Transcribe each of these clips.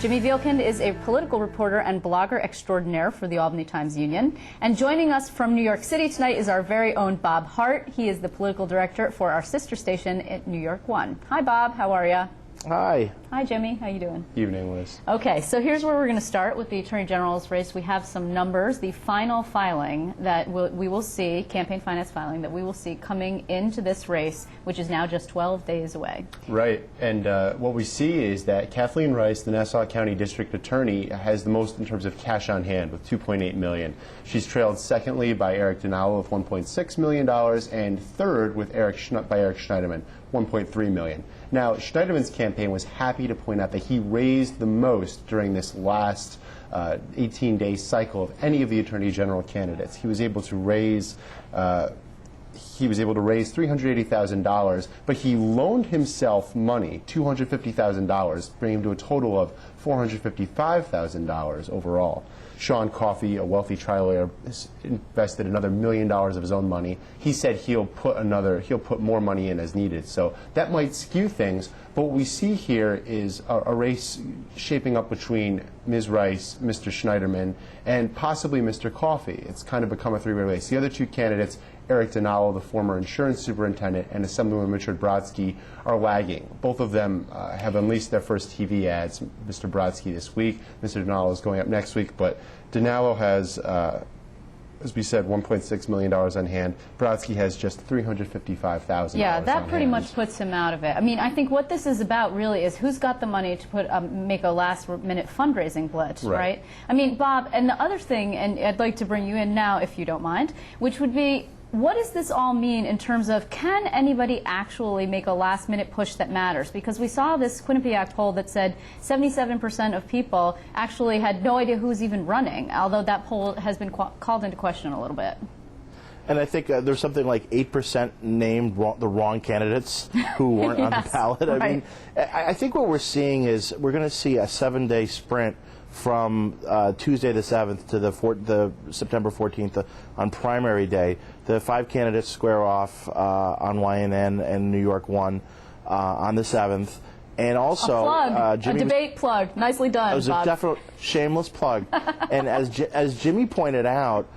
Jimmy Vielkind is a political reporter and blogger extraordinaire for the Albany Times-Union. And joining us from New York City tonight is our very own Bob Hart. He is the political director for our sister station at New York One. Hi, Bob. How are you? Hi. Hi, Jimmy. How you doing? Evening, Liz. Okay, so here's where we're going to start with the Attorney General's race. We have some numbers. The final filing that we will see, campaign finance filing, that we will see coming into this race, which is now just 12 days away. Right, and what we see is that Kathleen Rice, the Nassau County District Attorney, has the most in terms of cash on hand with $2.8 million. She's trailed secondly by Eric Dinalo with $1.6 million and third with by Eric Schneiderman, $1.3 million. Now, Schneiderman's campaign was happy to point out that he raised the most during this last 18-day cycle of any of the Attorney General candidates. He was able to raise $380,000, but he loaned himself money, $250,000, bringing him to a total of $455,000 overall. Sean Coffey, a wealthy trial lawyer, has invested another $1 million of his own money. He said he'll put more money in as needed. So that might skew things. But what we see here is a race shaping up between Ms. Rice, Mr. Schneiderman, and possibly Mr. Coffey. It's kind of become a three-way race. The other two candidates, Eric Dinalo, the former insurance superintendent, and Assemblyman Richard Brodsky, are lagging. Both of them have unleashed their first TV ads. Mr. Brodsky this week, Mr. Dinalo is going up next week, but Dinalo has, as we said, $1.6 million on hand. Brodsky has just $355,000. Yeah, that pretty much puts him out of it. I mean, I think what this is about really is who's got the money to make a last-minute fundraising blitz, right? I mean, Bob, and the other thing, and I'd like to bring you in now, if you don't mind, which would be, what does this all mean in terms of can anybody actually make a last-minute push that matters? Because we saw this Quinnipiac poll that said 77% of people actually had no idea who's even running, although that poll has been called into question a little bit. And I think there's something like 8% named the wrong candidates who weren't on the ballot. Right. I mean, I think what we're seeing is we're going to see a 7-day sprint from Tuesday the 7th to the September 14th on primary day. The 5 candidates square off on YNN and New York One on the 7th. And also, a debate plug. Nicely done, Bob. It was a definite shameless plug. And as Jimmy pointed out,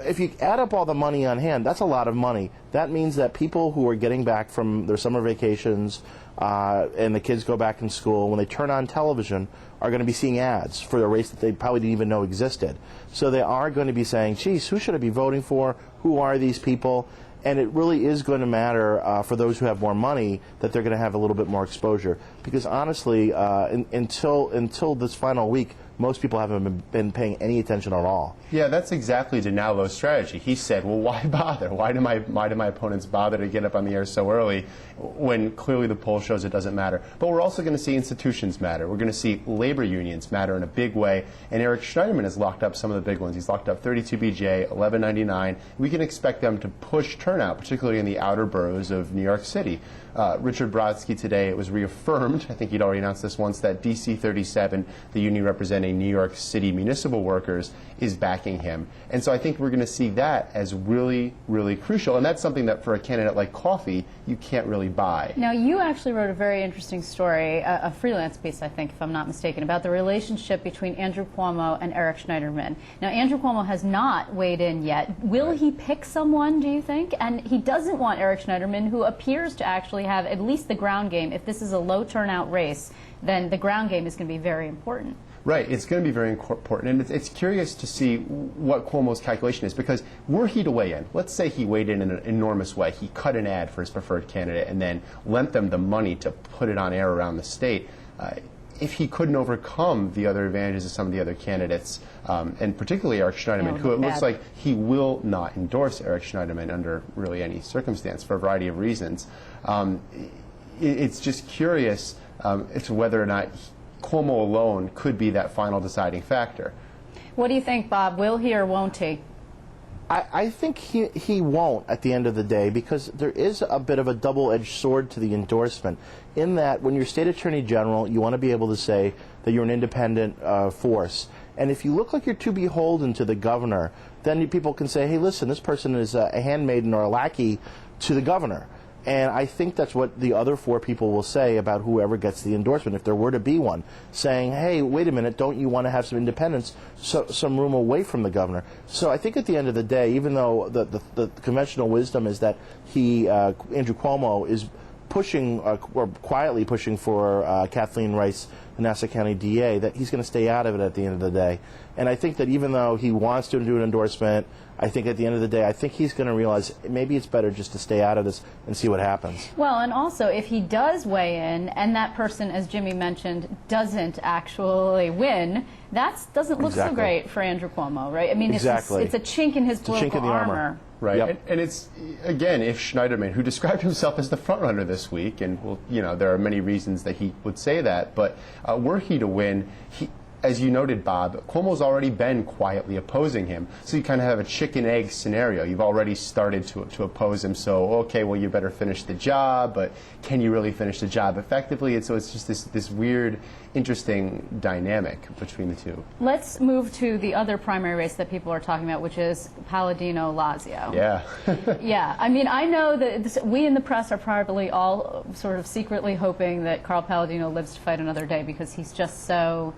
if you add up all the money on hand, that's a lot of money. That means that people who are getting back from their summer vacations and the kids go back in school, when they turn on television, are going to be seeing ads for a race that they probably didn't even know existed. So they are going to be saying, geez, who should I be voting for? Who are these people? And it really is going to matter for those who have more money that they're going to have a little bit more exposure. Because honestly, until this final week, most people haven't been paying any attention at all. Yeah, that's exactly Dinalo's strategy. He said, well, why bother? Why do my opponents bother to get up on the air so early when clearly the poll shows it doesn't matter? But we're also going to see institutions matter. We're going to see labor unions matter in a big way. And Eric Schneiderman has locked up some of the big ones. He's locked up 32BJ, 1199. We can expect them to push turnout, particularly in the outer boroughs of New York City. Richard Brodsky today, it was reaffirmed, I think he'd already announced this once, that DC 37, the union representing New York City municipal workers, is backing him. And so I think we're going to see that as really, really crucial. And that's something that for a candidate like Coffey, you can't really buy. Now, you actually wrote a very interesting story, a freelance piece, I think, if I'm not mistaken, about the relationship between Andrew Cuomo and Eric Schneiderman. Now, Andrew Cuomo has not weighed in yet. Will he pick someone, do you think? And he doesn't want Eric Schneiderman, who appears to actually have at least the ground game. If this is a low turnout race, then the ground game is going to be very important. Right, it's going to be very important, and it's curious to see what Cuomo's calculation is, because were he to weigh in, let's say he weighed in an enormous way, he cut an ad for his preferred candidate and then lent them the money to put it on air around the state, if he couldn't overcome the other advantages of some of the other candidates, and particularly Eric Schneiderman, who it looks like he will not endorse Eric Schneiderman under really any circumstance for a variety of reasons, it's just curious as to whether or not Cuomo alone could be that final deciding factor. What do you think, Bob? Will he or won't he? I think he won't at the end of the day, because there is a bit of a double-edged sword to the endorsement, in that when you're state attorney general, you want to be able to say that you're an independent force. And if you look like you're too beholden to the governor, then people can say, hey, listen, this person is a handmaiden or a lackey to the governor. And I think that's what the other 4 people will say about whoever gets the endorsement, if there were to be one, saying, hey, wait a minute, don't you want to have some independence, some room away from the governor? So I think at the end of the day, even though the conventional wisdom is that Andrew Cuomo is pushing, or quietly pushing for Kathleen Rice, the Nassau County DA, that he's going to stay out of it at the end of the day. And I think that even though he wants to do an endorsement, I think at the end of the day, I think he's going to realize maybe it's better just to stay out of this and see what happens. Well, and also, if he does weigh in, and that person, as Jimmy mentioned, doesn't actually win, that doesn't look so great for Andrew Cuomo, right? I mean, it's a chink in his political armor. Right, Yep. and it's, again, if Schneiderman, who described himself as the frontrunner this week, and there are many reasons that he would say that, but were he to win, as you noted, Bob, Cuomo's already been quietly opposing him. So you kind of have a chicken-egg scenario. You've already started to oppose him. So, okay, well, you better finish the job, but can you really finish the job effectively? And so it's just this weird, interesting dynamic between the two. Let's move to the other primary race that people are talking about, which is Palladino-Lazio. Yeah. Yeah. I mean, I know that we in the press are probably all sort of secretly hoping that Carl Palladino lives to fight another day because he's just so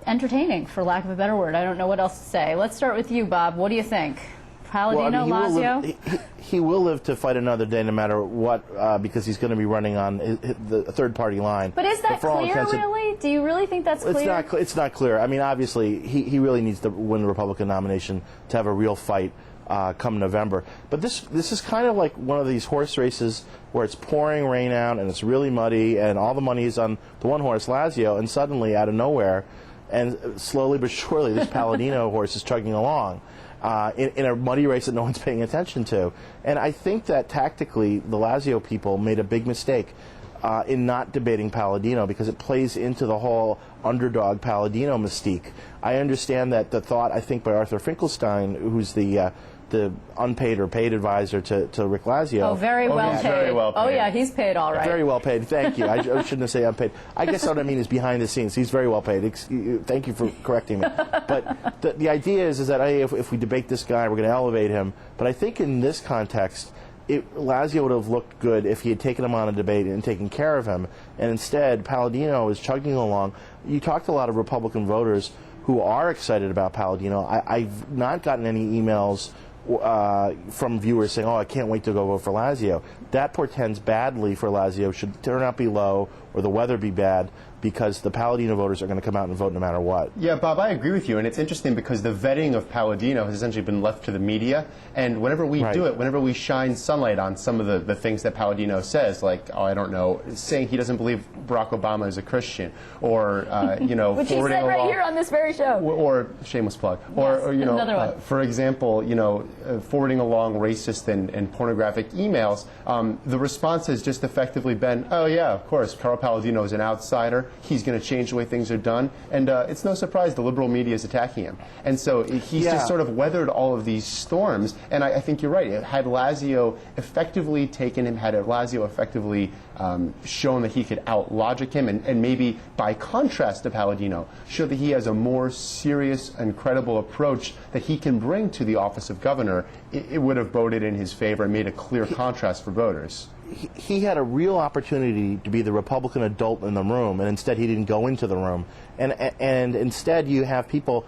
entertaining, for lack of a better word. I don't know what else to say. Let's start with you, Bob. What do you think? Palladino, Lazio? He will live to fight another day no matter what, because he's going to be running on the third-party line. But is that clear, really? Do you really think that's clear? It's not clear. I mean, obviously, he really needs to win the Republican nomination to have a real fight come November. But this is kind of like one of these horse races where it's pouring rain out and it's really muddy and all the money is on the one horse, Lazio, and suddenly, out of nowhere, and slowly but surely, this Palladino horse is chugging along in a muddy race that no one's paying attention to. And I think that tactically, the Lazio people made a big mistake in not debating Palladino because it plays into the whole underdog Palladino mystique. I understand that the thought, I think, by Arthur Finkelstein, who's the unpaid or paid advisor to Rick Lazio. Oh, very well paid. Very well paid. Oh, yeah, he's paid all right. Very well paid. Thank you. I shouldn't have said unpaid. I guess what I mean is behind the scenes. He's very well paid. Thank you for correcting me. But the idea is that hey, if we debate this guy, we're going to elevate him. But I think in this context, Lazio would have looked good if he had taken him on a debate and taken care of him. And instead, Palladino is chugging along. You talked to a lot of Republican voters who are excited about Palladino. I've not gotten any emails from viewers saying, oh, I can't wait to go vote for Lazio. That portends badly for Lazio. Should turnout be low or the weather be bad, because the Palladino voters are going to come out and vote no matter what. Yeah, Bob, I agree with you, and it's interesting because the vetting of Palladino has essentially been left to the media, and whenever we do it, whenever we shine sunlight on some of the things that Palladino says, like, oh, I don't know, saying he doesn't believe Barack Obama is a Christian, or, which he said right here on this very show. Or shameless plug. Yes, or another one. For example, forwarding along racist and pornographic emails, the response has just effectively been, oh, yeah, of course, Carl Palladino is an outsider. He's going to change the way things are done. And it's no surprise the liberal media is attacking him. And so he's just sort of weathered all of these storms. And I think you're right. Had Lazio effectively taken him, had Lazio effectively shown that he could out-logic him, and maybe by contrast to Palladino, show that he has a more serious and credible approach that he can bring to the office of governor, it would have voted in his favor and made a clear contrast for voters. He had a real opportunity to be the Republican adult in the room, and instead he didn't go into the room. And instead you have people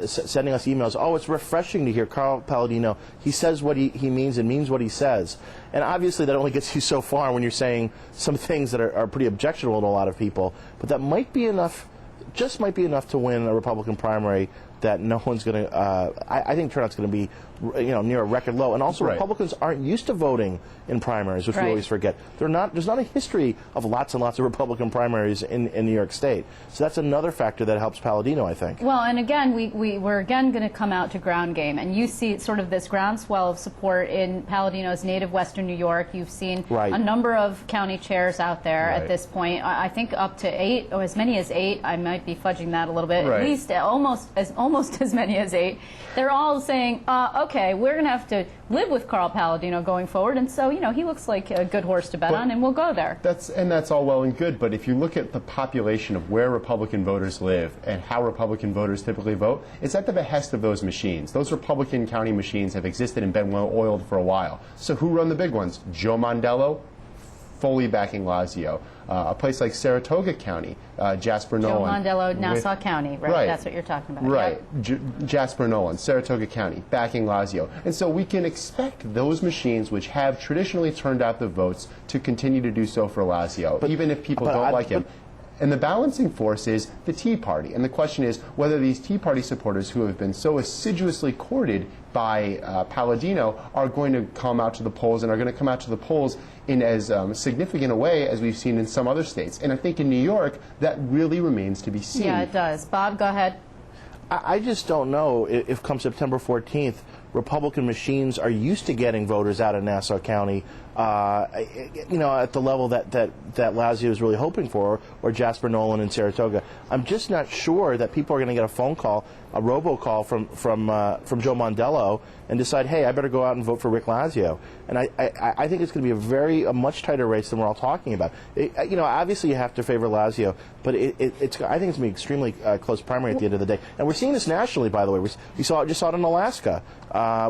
sending us emails, oh, it's refreshing to hear Carl Palladino. He says what he means and means what he says. And obviously that only gets you so far when you're saying some things that are pretty objectionable to a lot of people. But that might be enough, just might be enough to win a Republican primary that no one's going to, I think turnout's going to be near a record low. And also Republicans aren't used to voting in primaries, which we always forget. There's not a history of lots and lots of Republican primaries in New York State. So that's another factor that helps Palladino, I think. Well, and again, we're again going to come out to ground game. And you see sort of this groundswell of support in Palladino's native Western New York. You've seen a number of county chairs out there at this point. I think up to 8, or as many as 8. I might be fudging that a little bit. At least almost almost as many as 8. They're all saying, okay, we're going to have to live with Carl Palladino going forward, and so, you know, he looks like a good horse to bet on, and we'll go there. That's all well and good, but if you look at the population of where Republican voters live and how Republican voters typically vote, it's at the behest of those machines. Those Republican county machines have existed and been well oiled for a while. So who run the big ones? Joe Mondello, fully backing Lazio. A place like Saratoga County, Jasper Nolan. Joe Mondello, Nassau County, right? That's what you're talking about. Right. Yep. Jasper Nolan, Saratoga County, backing Lazio. And so we can expect those machines, which have traditionally turned out the votes, to continue to do so for Lazio, even if people don't like him. And the balancing force is the Tea Party. And the question is whether these Tea Party supporters who have been so assiduously courted by Palladino are going to come out to the polls, and are going to come out to the polls in as significant a way as we've seen in some other states. And I think in New York, that really remains to be seen. Yeah, it does. Bob, go ahead. I just don't know if come September 14th, Republican machines are used to getting voters out of Nassau County, you know, at the level that Lazio is really hoping for, or Jasper Nolan in Saratoga. I'm just not sure that people are going to get a phone call, a robocall from Joe Mondello, and decide, hey, I better go out and vote for Rick Lazio. And I think it's going to be a much tighter race than we're all talking about. You know, obviously you have to favor Lazio, but I think it's going to be extremely close primary at the end of the day. And we're seeing this nationally, by the way. We just saw it in Alaska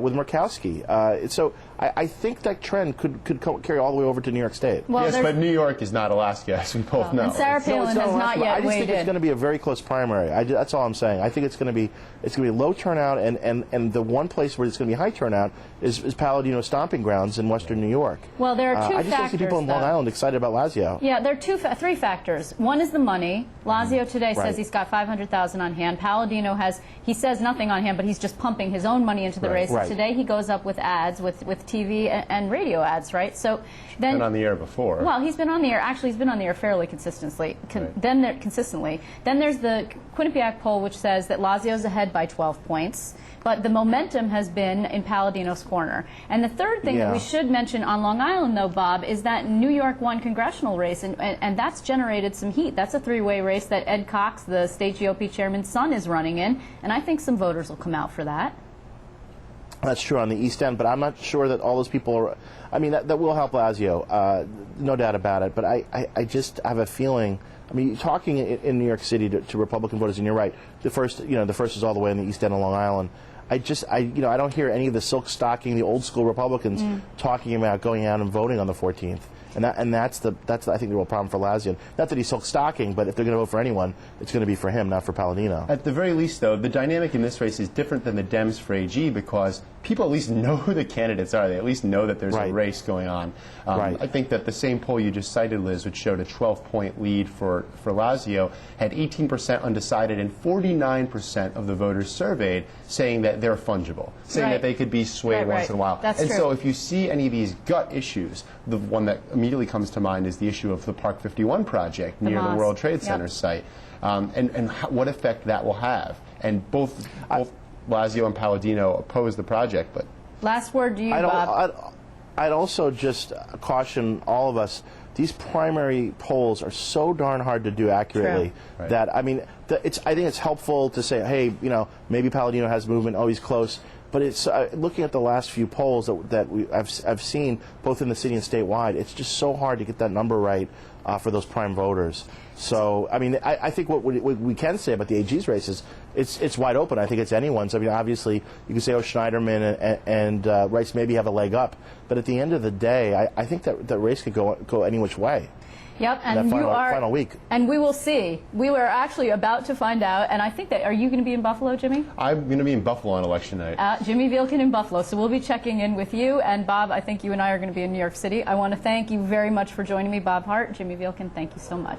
with Murkowski. So I think that trend could carry all the way over to New York State. Well, yes, but New York is not Alaska, as we both know. And Sarah Palin has not yet I just think it's going to be a very close primary. That's all I'm saying. I think it's going to be low turnout, and the one place where it's going to be high turnout is Palladino's stomping grounds in Western New York. Well, there are two factors. I just don't see people in Long Island excited about Lazio. Yeah, there are three factors. One is the money. Lazio today says he's got $500,000 on hand. Palladino he says nothing on hand, but he's just pumping his own money into the race. Right. Today he goes up with ads, with TV and radio ads, right? So then, been on the air before. Well, he's been on the air. Actually, he's been on the air fairly consistently. Then there's the Quinnipiac poll, which says that Lazio's ahead by 12 points. But the momentum has been in Palladino's corner. And the third thing that we should mention on Long Island, though, Bob, is that New York 1 congressional race, and that's generated some heat. That's a three-way race that Ed Cox, the state GOP chairman's son, is running in, and I think some voters will come out for that. That's true on the East End, but I'm not sure that all those people are. I mean, that will help Lazio, no doubt about it. But I just have a feeling. I mean, talking in New York City to Republican voters, and you're right. The first is all the way in the East End of Long Island. I don't hear any of the silk stocking, the old school Republicans talking about going out and voting on the 14th. And that's I think the real problem for Lazio. Not that he's silk stocking, but if they're going to vote for anyone, it's going to be for him, not for Palladino. At the very least, though, the dynamic in this race is different than the Dems for AG because people at least know who the candidates are. They at least know that there's a race going on. I think that the same poll you just cited, Liz, which showed a 12-point lead for Lazio, had 18% undecided and 49% of the voters surveyed saying that they're fungible, saying that they could be swayed once in a while. That's and true. So if you see any of these gut issues, the one that immediately comes to mind is the issue of the Park 51 project near the World Trade Center site, and what effect that will have. And both Lazio and Palladino oppose the project. But last word to you, Bob. I'd also just caution all of us. These primary polls are so darn hard to do accurately that I mean, I think it's helpful to say, hey, you know, maybe Palladino has movement. Oh, he's close. But it's looking at the last few polls that I've seen both in the city and statewide. It's just so hard to get that number right for those prime voters. So I mean, I think what we can say about the AG's race is it's wide open. I think it's anyone's. I mean, obviously you can say, oh, Schneiderman and Rice maybe have a leg up, but at the end of the day, I think that race could go any which way. Yep, and final week. And we will see. We were actually about to find out, and I think that, are you going to be in Buffalo, Jimmy? I'm going to be in Buffalo on election night. Jimmy Vielkin in Buffalo, so we'll be checking in with you. And Bob, I think you and I are going to be in New York City. I want to thank you very much for joining me, Bob Hart, Jimmy Vielkin, thank you so much.